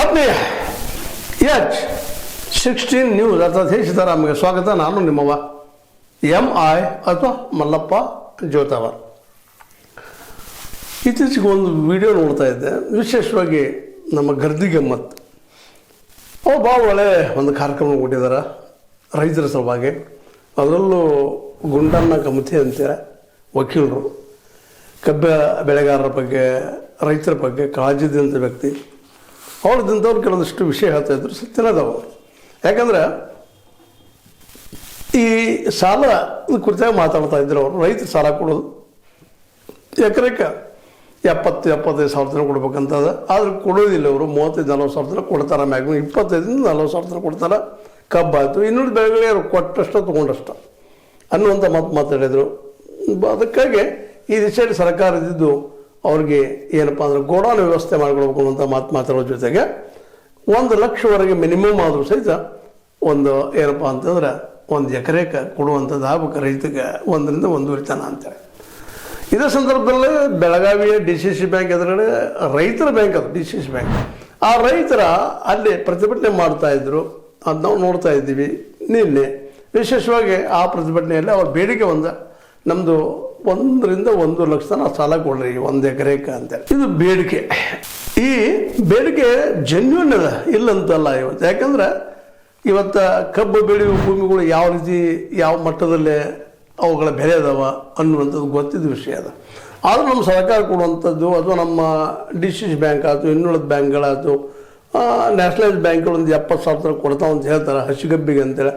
ಆತ್ಮೀಯ H16 news ಅರ್ಥಾತ್ ಹೇ ಸೀತಾರಾಮ್ಗೆ ಸ್ವಾಗತ. ನಾನು ನಿಮ್ಮವ MI ಅಥವಾ ಮಲ್ಲಪ್ಪ ಜೋತಾವರ್. ಇತ್ತೀಚೆಗೆ ಒಂದು ವಿಡಿಯೋ ನೋಡ್ತಾ ಇದ್ದೆ, ವಿಶೇಷವಾಗಿ ನಮ್ಮ ಗರ್ದಿ ಗಮ್ಮತ್ ಅವ್ರು ಭಾಳ ಒಳ್ಳೆ ಒಂದು ಕಾರ್ಯಕ್ರಮ ಕೊಟ್ಟಿದ್ದಾರೆ ರೈತರ ಸಲುವಾಗಿ. ಅದರಲ್ಲೂ ಗುಂಡಣ್ಣ ಕಮತಿ ಅಂತಾರೆ ವಕೀಲರು, ಕಬ್ಬ ಬೆಳೆಗಾರರ ಬಗ್ಗೆ, ರೈತರ ಬಗ್ಗೆ ಕಾಳಜಿದಂಥ ವ್ಯಕ್ತಿ. ಅವ್ರದ್ದಿಂದವ್ರು ಕೆಲವೊಂದಿಷ್ಟು ವಿಷಯ ಹೇಳ್ತಾಯಿದ್ರು, ಸತ್ಯನದವು. ಯಾಕಂದ್ರೆ ಈ ಸಾಲ ಕುರಿತಾಗಿ ಮಾತಾಡ್ತಾ ಇದ್ರು ಅವರು. ರೈತರು ಸಾಲ ಕೊಡೋದು ಎಕರೆಕ್ಕೆ 70-75 ಸಾವಿರ ತನಕ ಕೊಡ್ಬೇಕಂತದ, ಆದ್ರೆ ಕೊಡೋದಿಲ್ಲ ಅವರು. 35-40 ಸಾವಿರ ತನಕ ಕೊಡ್ತಾರೆ, ಮ್ಯಾಕ್ಸಿಮಮ್ 25-40 ಸಾವಿರ ತನಕ ಕೊಡ್ತಾರೆ. ಕಬ್ಬಾಯಿತು, ಇನ್ನೂರು ಬೆಳೆಗಳೇ ಅವ್ರು ಕೊಟ್ಟಷ್ಟ ತೊಗೊಂಡಷ್ಟ ಅನ್ನುವಂಥ ಮಾತಾಡಿದರು. ಅದಕ್ಕಾಗಿ ಈ ದಿಶೆಯಲ್ಲಿ ಸರ್ಕಾರ ಇದ್ದಿದ್ದು ಅವ್ರಿಗೆ ಏನಪ್ಪ ಅಂದ್ರೆ ಗೋಡಾನ್ ವ್ಯವಸ್ಥೆ ಮಾಡಿಕೊಡ್ಬೇಕು ಅನ್ನುವಂಥ ಮಾತಾಡೋ ಜೊತೆಗೆ 1 ಲಕ್ಷವರೆಗೆ ಮಿನಿಮಮ್ ಆದರೂ ಸಹಿತ ಒಂದು ಏನಪ್ಪ ಅಂತಂದ್ರೆ 1 ಎಕರೆಗೆ ಕೊಡುವಂಥದ್ದು ಆಗ್ಬೇಕು ರೈತಗೆ, 1ರಿಂದ 1.5 ತನ ಅಂತೇಳಿ. ಇದೇ ಸಂದರ್ಭದಲ್ಲಿ ಬೆಳಗಾವಿಯ DCC ಬ್ಯಾಂಕ್ ಎದುರುಗಡೆ ರೈತರ ಬ್ಯಾಂಕ್ ಅದು, DCC ಬ್ಯಾಂಕ್. ಆ ರೈತರ ಅಲ್ಲಿ ಪ್ರತಿಭಟನೆ ಮಾಡ್ತಾ ಇದ್ರು, ಅದು ನಾವು ನೋಡ್ತಾ ಇದ್ದೀವಿ ನಿನ್ನೆ. ವಿಶೇಷವಾಗಿ ಆ ಪ್ರತಿಭಟನೆಯಲ್ಲಿ ಅವ್ರ ಬೇಡಿಕೆ ನಮ್ಮದು 1ರಿಂದ 1 ಲಕ್ಷ ತನ ಸಾಲ ಕೊಡ್ರಿ 1 ಎಕರೆಗೆ ಅಂತೇಳಿ. ಇದು ಬೇಡಿಕೆ. ಈ ಬೇಡಿಕೆ ಜೆನ್ಯೂನ್ ಅದ, ಇಲ್ಲಂತಲ್ಲ ಇವತ್ತು. ಯಾಕಂದ್ರೆ ಇವತ್ತು ಕಬ್ಬು ಬೆಳೆಯುವ ಭೂಮಿಗಳು ಯಾವ ರೀತಿ ಯಾವ ಮಟ್ಟದಲ್ಲಿ ಅವುಗಳ ಬೆಲೆ ಅದಾವ ಅನ್ನುವಂಥದ್ದು ಗೊತ್ತಿದ್ದ ವಿಷಯ ಅದ. ಆದರೂ ನಮ್ಮ ಸರ್ಕಾರ ಕೊಡುವಂಥದ್ದು ಅಥವಾ ನಮ್ಮ DCC ಬ್ಯಾಂಕ್ ಆಯ್ತು, ಇನ್ನುಳಿದ ಬ್ಯಾಂಕ್ಗಳಾಯ್ತು, ನ್ಯಾಷನಲೈಸ್ ಬ್ಯಾಂಕ್ಗಳು 70 ಸಾವಿರ ತನಕ ಕೊಡ್ತಾವ ಅಂತ ಹೇಳ್ತಾರೆ ಹಸಿಗಬ್ಬಿಗೆ ಅಂತೇಳಿ.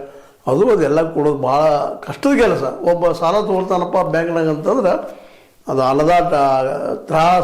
ಅದೆಲ್ಲ ಕೊಡೋದು ಭಾಳ ಕಷ್ಟದ ಕೆಲಸ. ಒಬ್ಬ ಸಾಲ ತೊಗೊಳ್ತಾನಪ್ಪ ಬ್ಯಾಂಕ್ನಾಗ ಅಂತಂದ್ರೆ ಅದು ಅಲದಾಟ ತ್ರಾಸ.